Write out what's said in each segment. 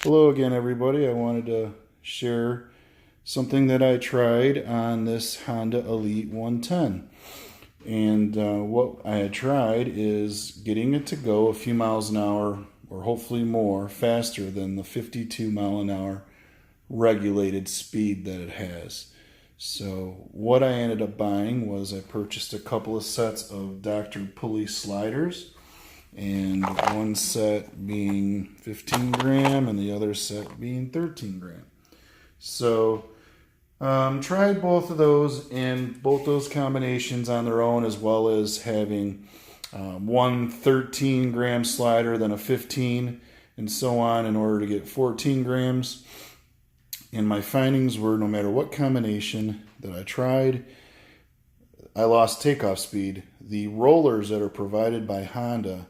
Hello again, everybody. I wanted to share something that I tried on this Honda Elite 110. And what I had tried is getting it to go a few miles an hour, or hopefully more, faster than the 52 mile an hour regulated speed that it has. So what I ended up buying was I purchased a couple of sets of Dr. Pulley sliders, and one set being 15 gram and the other set being 13 gram. So tried both of those, and both those combinations on their own, as well as having one 13 gram slider, then a 15, and so on, in order to get 14 grams. And my findings were, no matter what combination that I tried, I lost takeoff speed. The rollers that are provided by Honda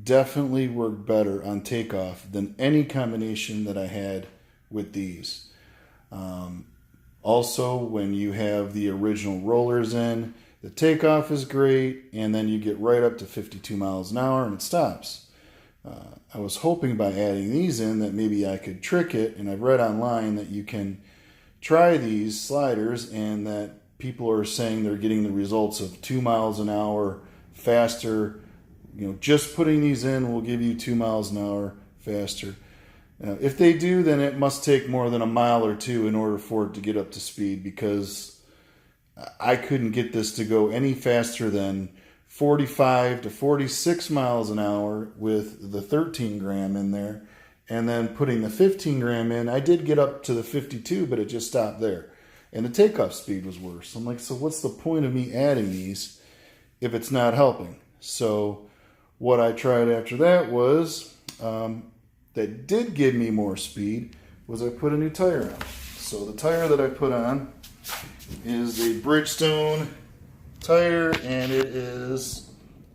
definitely work better on takeoff than any combination that I had with these. Also, when you have the original rollers in, the takeoff is great, and then you get right up to 52 miles an hour and it stops. I was hoping by adding these in that maybe I could trick it, and I've read online that you can try these sliders and that people are saying they're getting the results of 2 miles an hour faster. Just putting these in will give you 2 miles an hour faster. If they do, then it must take more than a mile or two in order for it to get up to speed, because I couldn't get this to go any faster than 45 to 46 miles an hour with the 13 gram in there. And then putting the 15 gram in, I did get up to the 52, but it just stopped there. And the takeoff speed was worse. I'm like, so what's the point of me adding these if it's not helping? So what I tried after that was, that did give me more speed, was I put a new tire on. So the tire that I put on is a Bridgestone tire, and it is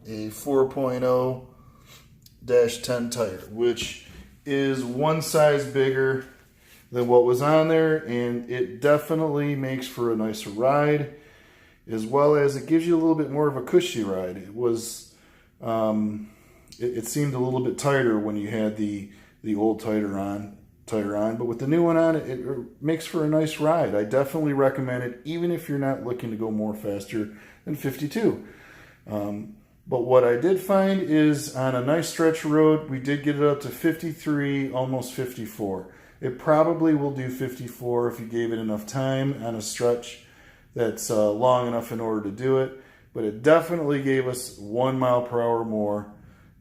a 4.0-10 tire, which is one size bigger than what was on there, and it definitely makes for a nicer ride, as well as it gives you a little bit more of a cushy ride. It was it seemed a little bit tighter when you had the old tire on, but with the new one on, it makes for a nice ride. I definitely recommend it, even if you're not looking to go more faster than 52. But what I did find is, on a nice stretch of road, we did get it up to 53, almost 54. It probably will do 54 if you gave it enough time on a stretch that's long enough in order to do it. But it definitely gave us 1 mile per hour more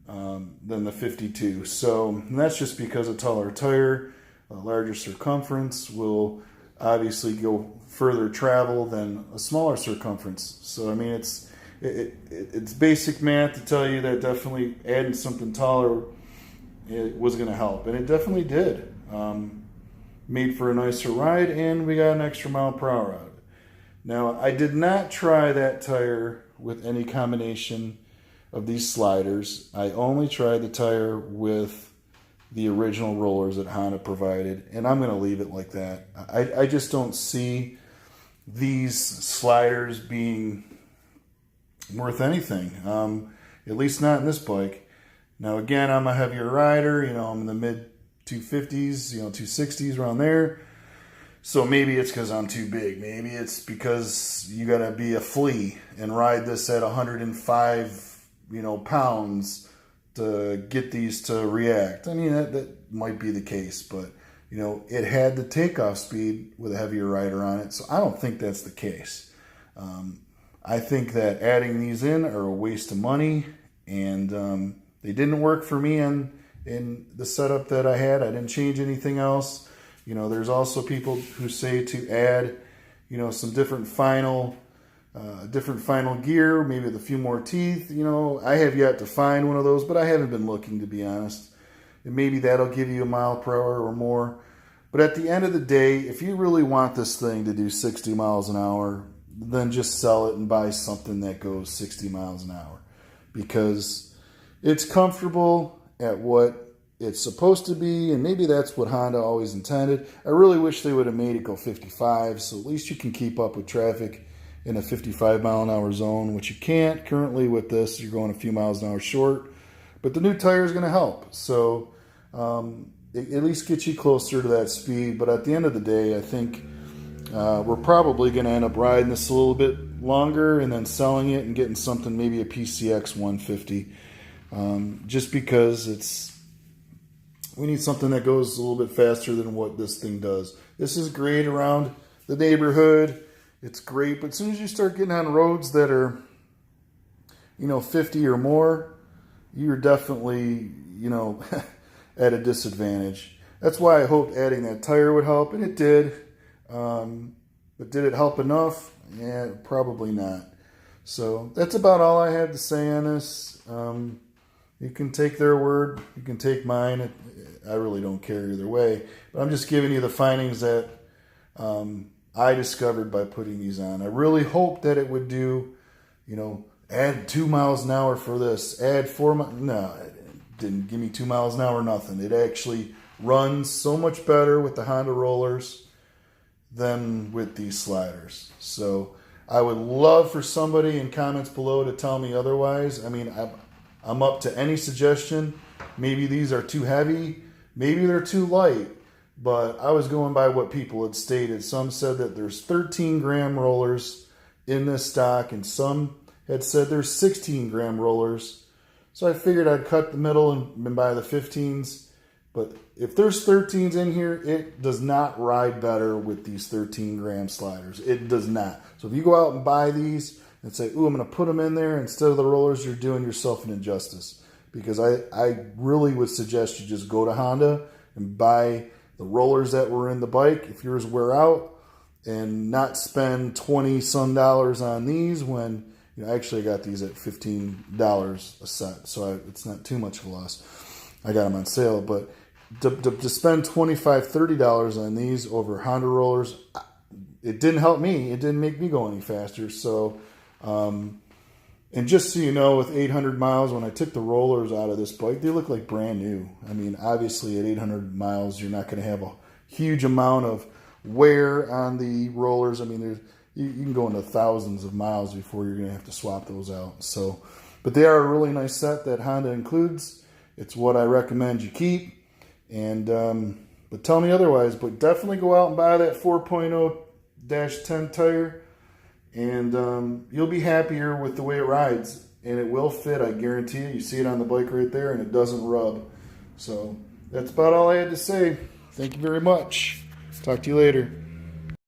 than the 52. So that's just because a taller tire, a larger circumference, will obviously go further travel than a smaller circumference. So I mean, it's basic math to tell you that definitely adding something taller, it was going to help, and it definitely did. Made for a nicer ride, and we got an extra mile per hour out of it. Now, I did not try that tire with any combination of these sliders. I only tried the tire with the original rollers that Honda provided, and I'm going to leave it like that. I just don't see these sliders being worth anything, at least not in this bike. Now, again, I'm a heavier rider. I'm in the mid 250s, 260s, around there. So maybe it's because I'm too big. Maybe it's because you got to be a flea and ride this at 105 pounds to get these to react. I mean, that might be the case, but it had the takeoff speed with a heavier rider on it, so I don't think that's the case. I think that adding these in are a waste of money, and they didn't work for me in the setup that I had. I didn't change anything else. There's also people who say to add some different final gear, maybe with a few more teeth. I have yet to find one of those, but I haven't been looking, to be honest. And maybe that'll give you a mile per hour or more. But at the end of the day, if you really want this thing to do 60 miles an hour, then just sell it and buy something that goes 60 miles an hour, because it's comfortable at what it's supposed to be, and maybe that's what Honda always intended. I really wish they would have made it go 55, so at least you can keep up with traffic in a 55 mile an hour zone, which you can't currently with this. You're going a few miles an hour short, but the new tire is going to help. So at least get you closer to that speed. But at the end of the day, I think we're probably going to end up riding this a little bit longer and then selling it and getting something, maybe a PCX 150, just because we need something that goes a little bit faster than what this thing does. This is great around the neighborhood. It's great, but as soon as you start getting on roads that are, 50 or more, you're definitely, at a disadvantage. That's why I hoped adding that tire would help, and it did. But did it help enough? Yeah, probably not. So that's about all I have to say on this. You can take their word. You can take mine. I really don't care either way. But I'm just giving you the findings that I discovered by putting these on. I really hope that it would do, add 2 miles an hour for this. Add 4 miles. No, it didn't give me 2 miles an hour, nothing. It actually runs so much better with the Honda rollers than with these sliders. So I would love for somebody in comments below to tell me otherwise. I mean, I'm up to any suggestion. Maybe these are too heavy. Maybe they're too light. But I was going by what people had stated. Some said that there's 13-gram rollers in this stock, and some had said there's 16-gram rollers. So I figured I'd cut the middle and buy the 15s. But if there's 13s in here, it does not ride better with these 13-gram sliders. It does not. So if you go out and buy these and say, ooh, I'm going to put them in there instead of the rollers, you're doing yourself an injustice. Because I really would suggest you just go to Honda and buy the rollers that were in the bike, if yours wear out, and not spend $20-some on these when, actually I got these at $15 a set, so it's not too much of a loss. I got them on sale, but to spend $25, $30 on these over Honda rollers, it didn't help me. It didn't make me go any faster. So, and just so you know, with 800 miles, when I took the rollers out of this bike, they look like brand new. I mean, obviously at 800 miles, you're not going to have a huge amount of wear on the rollers. I mean, you can go into thousands of miles before you're going to have to swap those out. So, but they are a really nice set that Honda includes. It's what I recommend you keep. And but tell me otherwise. But definitely go out and buy that 4.0-10 tire. And you'll be happier with the way it rides. And it will fit, I guarantee you. You see it on the bike right there, and it doesn't rub. So that's about all I had to say. Thank you very much. Talk to you later.